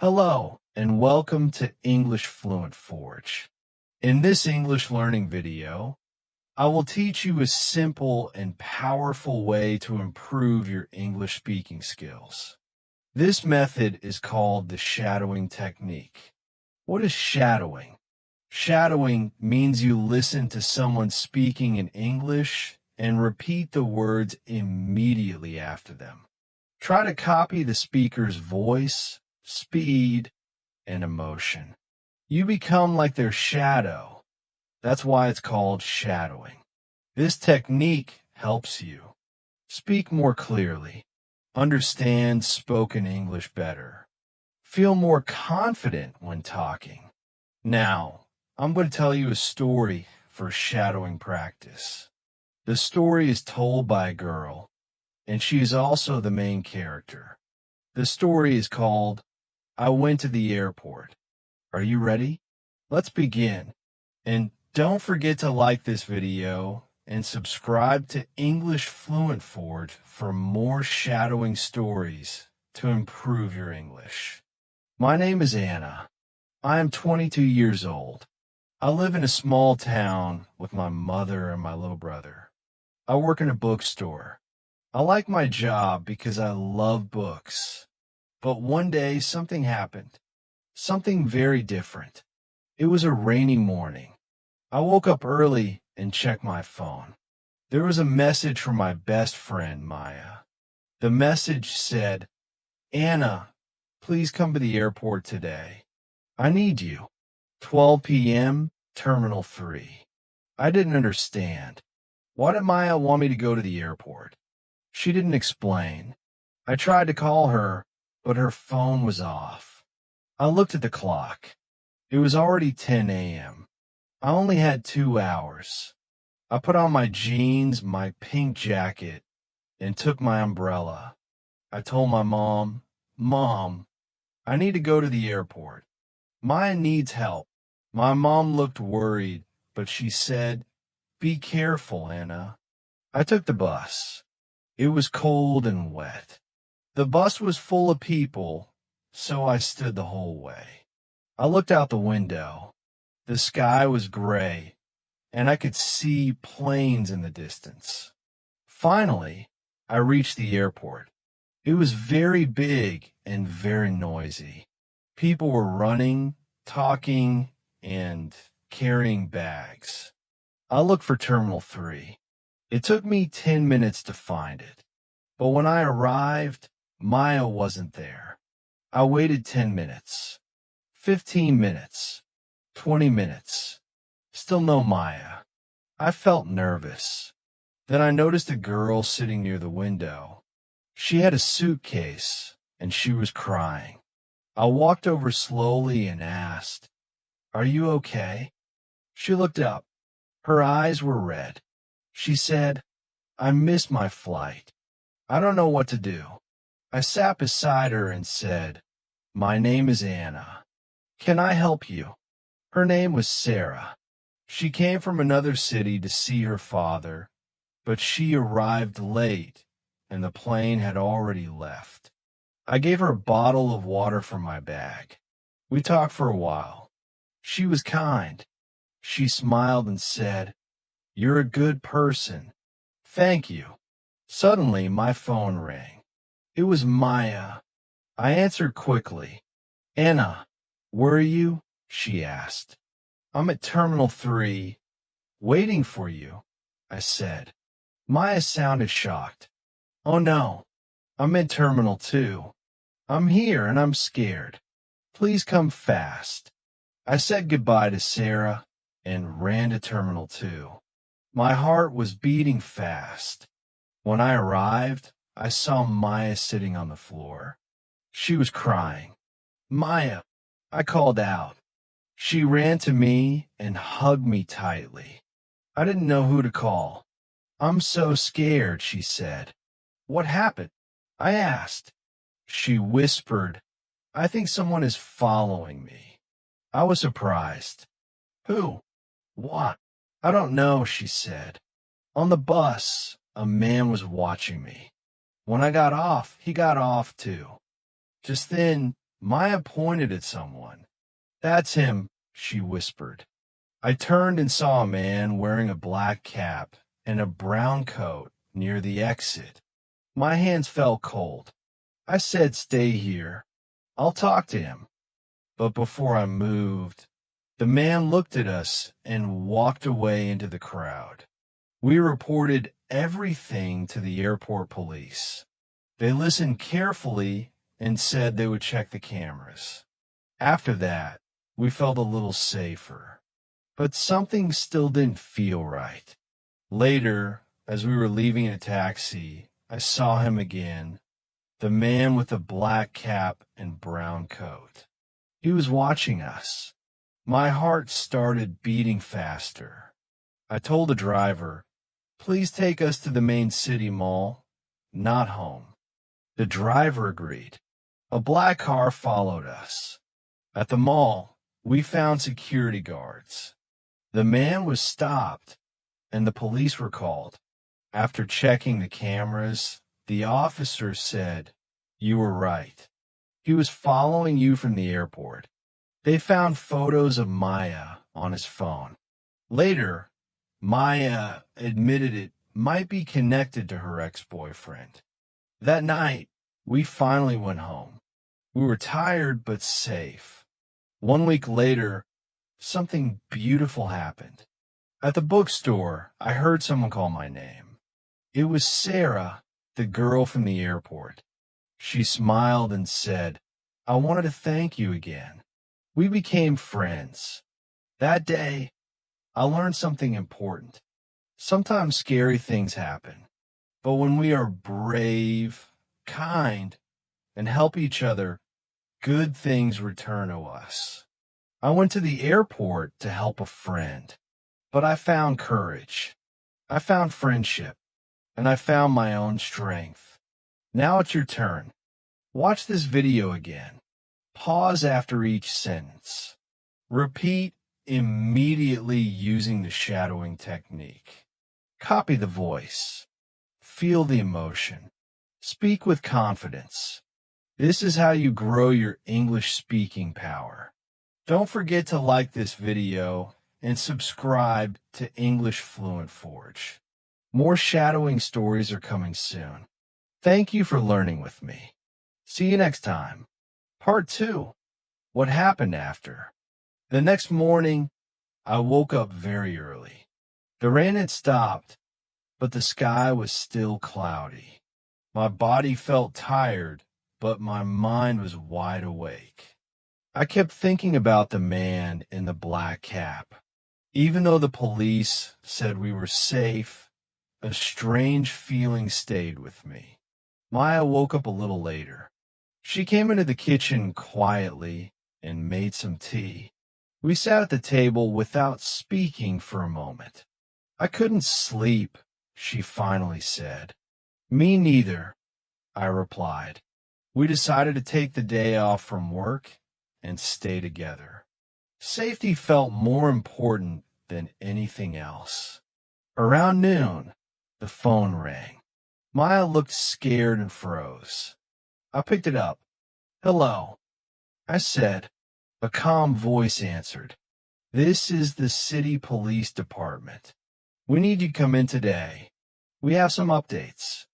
Hello, and welcome to English Fluent Forge. In this English learning video, I will teach you a simple and powerful way to improve your English speaking skills. This method is called the shadowing technique. What is shadowing? Shadowing means you listen to someone speaking in English and repeat the words immediately after them. Try to copy the speaker's voice, speed, and emotion. You become like their shadow. That's why it's called shadowing. This technique helps you speak more clearly, understand spoken English better, feel more confident when talking. Now, I'm going to tell you a story for shadowing practice. The story is told by a girl, and she is also the main character. The story is called I Went to the Airport. Are you ready? Let's begin. And don't forget to like this video and subscribe to English Fluent Forge for more shadowing stories to improve your English. My name is Anna. I am 22 years old. I live in a small town with my mother and my little brother. I work in a bookstore. I like my job because I love books. But one day something happened. Something very different. It was a rainy morning. I woke up early and checked my phone. There was a message from my best friend, Maya. The message said, Anna, please come to the airport today. I need you. 12 p.m., Terminal 3. I didn't understand. Why did Maya want me to go to the airport? She didn't explain. I tried to call her, but her phone was off. I looked at the clock. It was already 10 a.m. I only had 2 hours. I put on my jeans, my pink jacket, and took my umbrella. I told my mom, Mom, I need to go to the airport. Maya needs help. My mom looked worried, but she said, Be careful, Anna. I took the bus. It was cold and wet. The bus was full of people, so I stood the whole way. I looked out the window. The sky was gray, and I could see planes in the distance. Finally, I reached the airport. It was very big and very noisy. People were running, talking, and carrying bags. I looked for Terminal 3. It took me 10 minutes to find it. But when I arrived, Maya wasn't there. I waited 10 minutes, 15 minutes, 20 minutes. Still no Maya. I felt nervous. Then I noticed a girl sitting near the window. She had a suitcase, and she was crying. I walked over slowly and asked, Are you okay? She looked up. Her eyes were red. She said, I missed my flight. I don't know what to do. I sat beside her and said, My name is Anna. Can I help you? Her name was Sarah. She came from another city to see her father, but she arrived late and the plane had already left. I gave her a bottle of water from my bag. We talked for a while. She was kind. She smiled and said, You're a good person. Thank you. Suddenly, my phone rang. It was Maya. I answered quickly. Anna, where are you? She asked. I'm at Terminal 3, waiting for you, I said. Maya sounded shocked. Oh no, I'm in Terminal 2. I'm here and I'm scared. Please come fast. I said goodbye to Sarah and ran to Terminal 2. My heart was beating fast. When I arrived, I saw Maya sitting on the floor. She was crying. Maya, I called out. She ran to me and hugged me tightly. I didn't know who to call. I'm so scared, she said. What happened? I asked. She whispered, I think someone is following me. I was surprised. Who? What? I don't know, she said. On the bus, a man was watching me. When I got off, he got off too. Just then, Maya pointed at someone. "That's him," she whispered. I turned and saw a man wearing a black cap and a brown coat near the exit. My hands felt cold. I said, "Stay here. I'll talk to him." But before I moved, the man looked at us and walked away into the crowd. We reported everything to the airport police. They listened carefully and said they would check the cameras. After that, we felt a little safer. But something still didn't feel right. Later, as we were leaving in a taxi, I saw him again, the man with the black cap and brown coat. He was watching us. My heart started beating faster. I told the driver, "Please take us to the main city mall, not home." The driver agreed. A black car followed us. At the mall, we found security guards. The man was stopped, and the police were called. After checking the cameras, the officer said, "You were right. He was following you from the airport." They found photos of Maya on his phone. Later, Maya admitted it might be connected to her ex-boyfriend. That night, we finally went home. We were tired but safe. 1 week later, something beautiful happened. At the bookstore, I heard someone call my name. It was Sarah, the girl from the airport. She smiled and said, "I wanted to thank you again." We became friends. That day, I learned something important. Sometimes scary things happen, but when we are brave, kind, and help each other, good things return to us. I went to the airport to help a friend, but I found courage. I found friendship, and I found my own strength. Now it's your turn. Watch this video again. Pause after each sentence. Repeat immediately using the shadowing technique. Copy the voice. Feel the emotion. Speak with confidence. This is how you grow your English speaking power. Don't forget to like this video and subscribe to English Fluent Forge. More shadowing stories are coming soon. Thank you for learning with me. See you next time. Part 2. What happened after? The next morning, I woke up very early. The rain had stopped, but the sky was still cloudy. My body felt tired, but my mind was wide awake. I kept thinking about the man in the black cap. Even though the police said we were safe, a strange feeling stayed with me. Maya woke up a little later. She came into the kitchen quietly and made some tea. We sat at the table without speaking for a moment. "I couldn't sleep," she finally said. "Me neither," I replied. We decided to take the day off from work and stay together. Safety felt more important than anything else. Around noon, the phone rang. Maya looked scared and froze. I picked it up. "Hello," I said. A calm voice answered. "This is the city police department. We need you to come in today. We have some updates."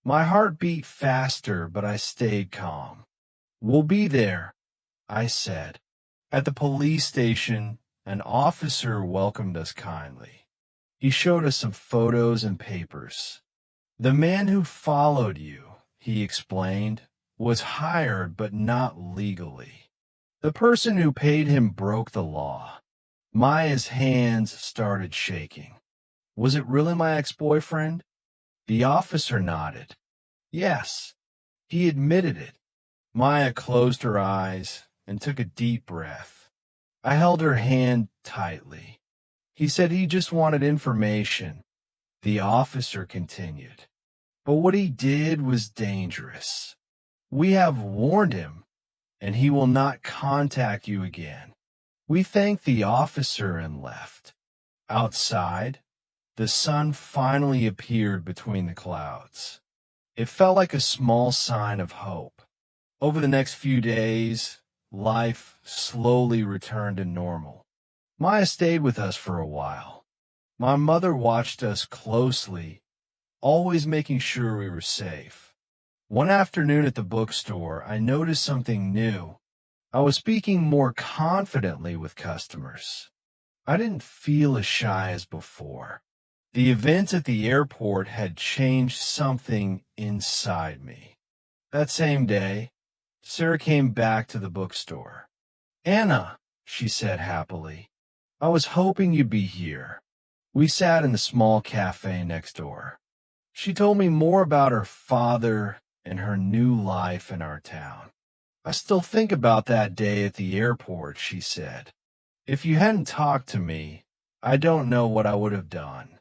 My heart beat faster, but I stayed calm. "We'll be there," I said. At the police station, an officer welcomed us kindly. He showed us some photos and papers. "The man who followed you," he explained, "was hired but not legally. The person who paid him broke the law." Maya's hands started shaking. "Was it really my ex-boyfriend?" The officer nodded. "Yes, he admitted it." Maya closed her eyes and took a deep breath. I held her hand tightly. "He said he just wanted information," the officer continued. "But what he did was dangerous. We have warned him, and he will not contact you again." We thanked the officer and left. Outside, the sun finally appeared between the clouds. It felt like a small sign of hope. Over the next few days, life slowly returned to normal. Maya stayed with us for a while. My mother watched us closely, always making sure we were safe. One afternoon at the bookstore, I noticed something new. I was speaking more confidently with customers. I didn't feel as shy as before. The events at the airport had changed something inside me. That same day, Sarah came back to the bookstore. "Anna," she said happily, "I was hoping you'd be here." We sat in the small cafe next door. She told me more about her father and her new life in our town. "I still think about that day at the airport," she said. "If you hadn't talked to me, I don't know what I would have done."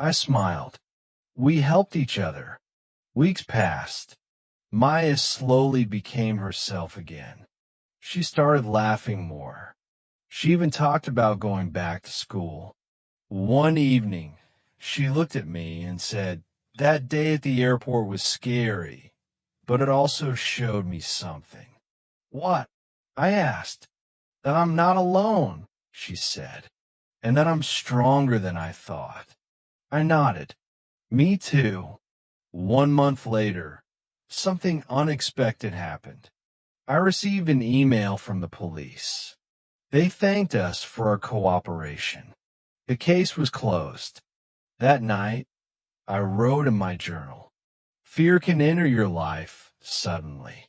I smiled. We helped each other. Weeks passed. Maya slowly became herself again. She started laughing more. She even talked about going back to school. One evening, she looked at me and said, "That day at the airport was scary, but it also showed me something." "What?" I asked. "That I'm not alone," she said, "and that I'm stronger than I thought." I nodded. "Me too." 1 month later, something unexpected happened. I received an email from the police. They thanked us for our cooperation. The case was closed. That night, I wrote in my journal, "Fear can enter your life suddenly,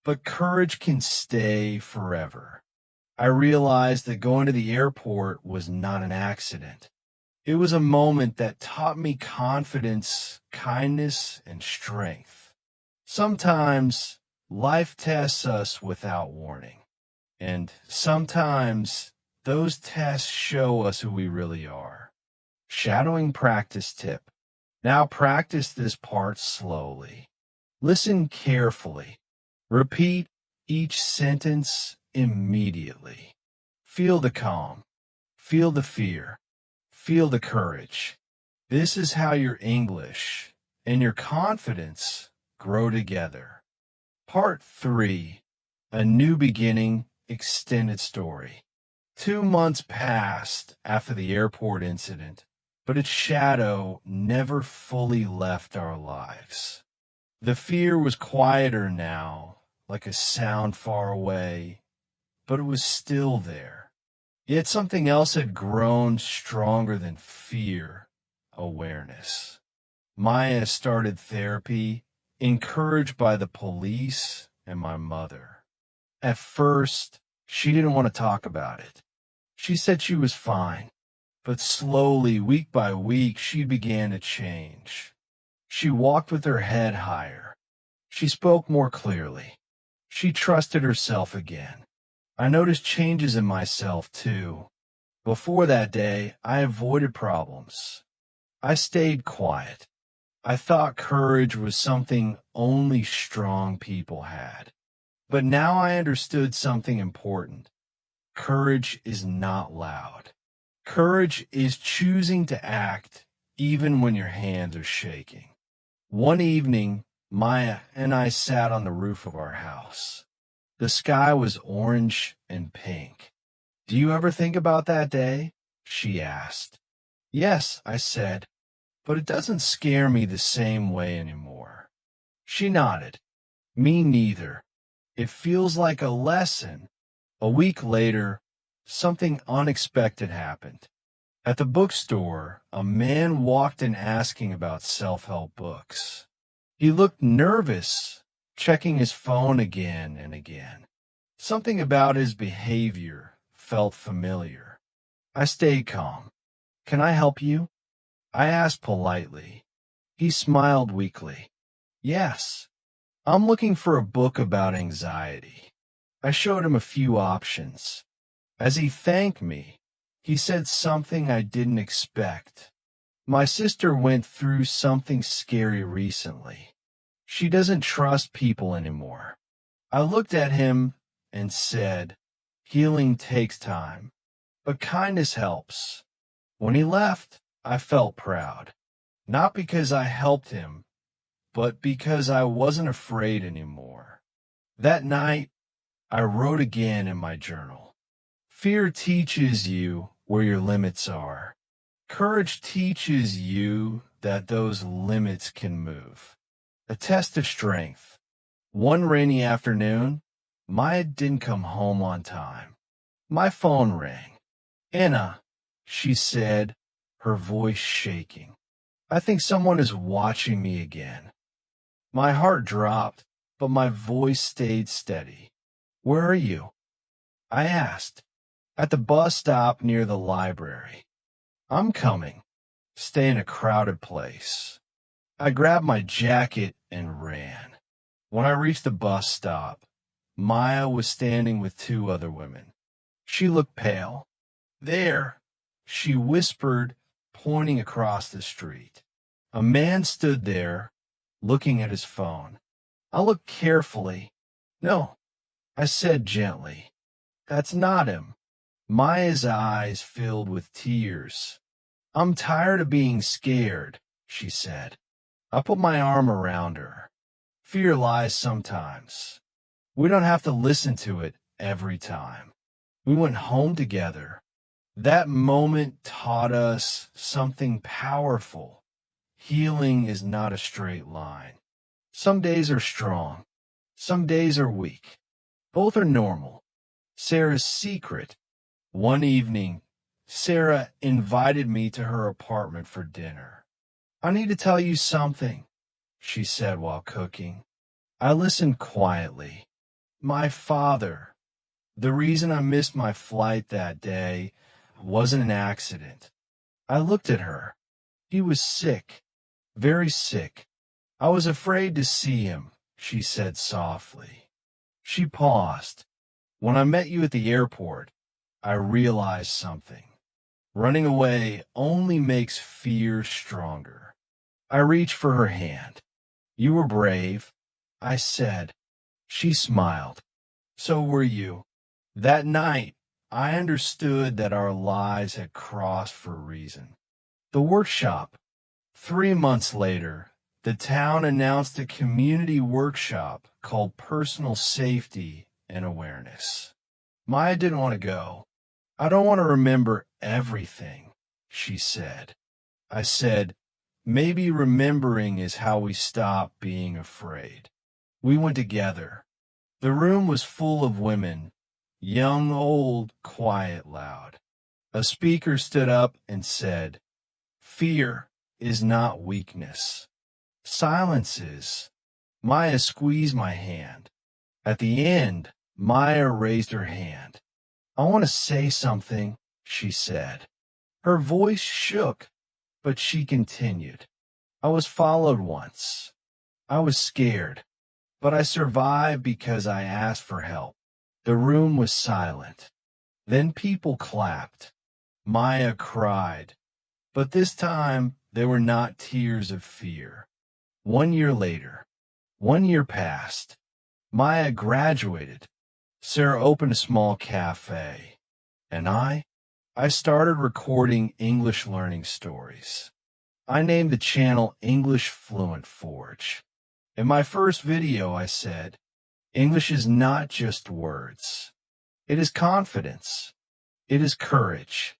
but courage can stay forever." I realized that going to the airport was not an accident. It was a moment that taught me confidence, kindness, and strength. Sometimes life tests us without warning, and sometimes those tests show us who we really are. Shadowing practice tip. Now practice this part slowly. Listen carefully. Repeat each sentence immediately. Feel the calm. Feel the fear. Feel the courage. This is how your English and your confidence grow together. Part 3. A New Beginning Extended Story. 2 months passed after the airport incident, but its shadow never fully left our lives. The fear was quieter now, like a sound far away, but it was still there. Yet something else had grown stronger than fear: awareness. Maya started therapy, encouraged by the police and my mother. At first, she didn't want to talk about it. She said she was fine, but slowly, week by week, she began to change. She walked with her head higher. She spoke more clearly. She trusted herself again. I noticed changes in myself, too. Before that day, I avoided problems. I stayed quiet. I thought courage was something only strong people had. But now I understood something important. Courage is not loud. Courage is choosing to act even when your hands are shaking. One evening, Maya and I sat on the roof of our house. The sky was orange and pink. "Do you ever think about that day?" she asked. "Yes," I said, "but it doesn't scare me the same way anymore." She nodded. "Me neither. It feels like a lesson." A week later, something unexpected happened. At the bookstore, a man walked in asking about self-help books. He looked nervous, checking his phone again and again. Something about his behavior felt familiar. I stayed calm. "Can I help you?" I asked politely. He smiled weakly. "Yes, I'm looking for a book about anxiety." I showed him a few options. As he thanked me, he said something I didn't expect. "My sister went through something scary recently. She doesn't trust people anymore." I looked at him and said, "Healing takes time, but kindness helps." When he left, I felt proud. Not because I helped him, but because I wasn't afraid anymore. That night, I wrote again in my journal. Fear teaches you where your limits are. Courage teaches you that those limits can move. A test of strength. One rainy afternoon, Maya didn't come home on time. My phone rang. "Anna," she said, her voice shaking. "I think someone is watching me again." My heart dropped, but my voice stayed steady. "Where are you?" I asked. "At the bus stop near the library." "I'm coming." Stay in a crowded place. I grabbed my jacket and ran. When I reached the bus stop, Maya was standing with two other women. She looked pale. "There," she whispered, pointing across the street. A man stood there, looking at his phone. I looked carefully. "No," I said gently. "That's not him." Maya's eyes filled with tears. "I'm tired of being scared," she said. I put my arm around her. Fear lies sometimes. We don't have to listen to it every time. We went home together. That moment taught us something powerful. Healing is not a straight line. Some days are strong. Some days are weak. Both are normal. Sarah's secret. One evening, Sarah invited me to her apartment for dinner. "I need to tell you something," she said while cooking. I listened quietly. "My father. The reason I missed my flight that day wasn't an accident." I looked at her. "He was sick, very sick. I was afraid to see him," she said softly. She paused. "When I met you at the airport, I realized something. Running away only makes fear stronger." I reached for her hand. "You were brave," I said. She smiled. "So were you." That night, I understood that our lives had crossed for a reason. The workshop. 3 months later, the town announced a community workshop called Personal Safety and Awareness. Maya didn't want to go. "I don't want to remember everything," she said. I said, "Maybe remembering is how we stop being afraid." We went together. The room was full of women, young, old, quiet, loud. A speaker stood up and said, "Fear is not weakness. Silence is." Maya squeezed my hand. At the end, Maya raised her hand. "I want to say something," she said. Her voice shook, but she continued. "I was followed once. I was scared, but I survived because I asked for help." The room was silent. Then people clapped. Maya cried, but this time they were not tears of fear. 1 year later, 1 year passed. Maya graduated. Sarah opened a small cafe. And I started recording English learning stories. I named the channel English Fluent Forge. In my first video, I said, English is not just words. It is confidence. It is courage.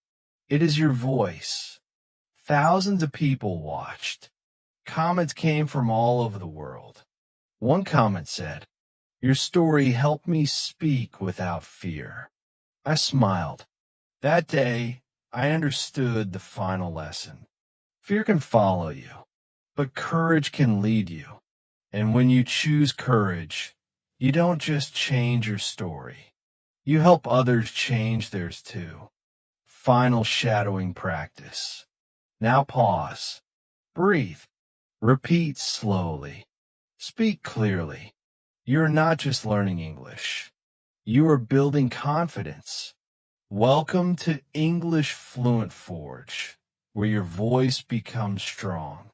It is your voice. Thousands of people watched. Comments came from all over the world. One comment said, "Your story helped me speak without fear." I smiled. That day, I understood the final lesson. Fear can follow you, but courage can lead you. And when you choose courage, you don't just change your story. You help others change theirs too. Final shadowing practice. Now pause. Breathe. Repeat slowly. Speak clearly. You're not just learning English. You are building confidence. Welcome to English Fluent Forge, where your voice becomes strong.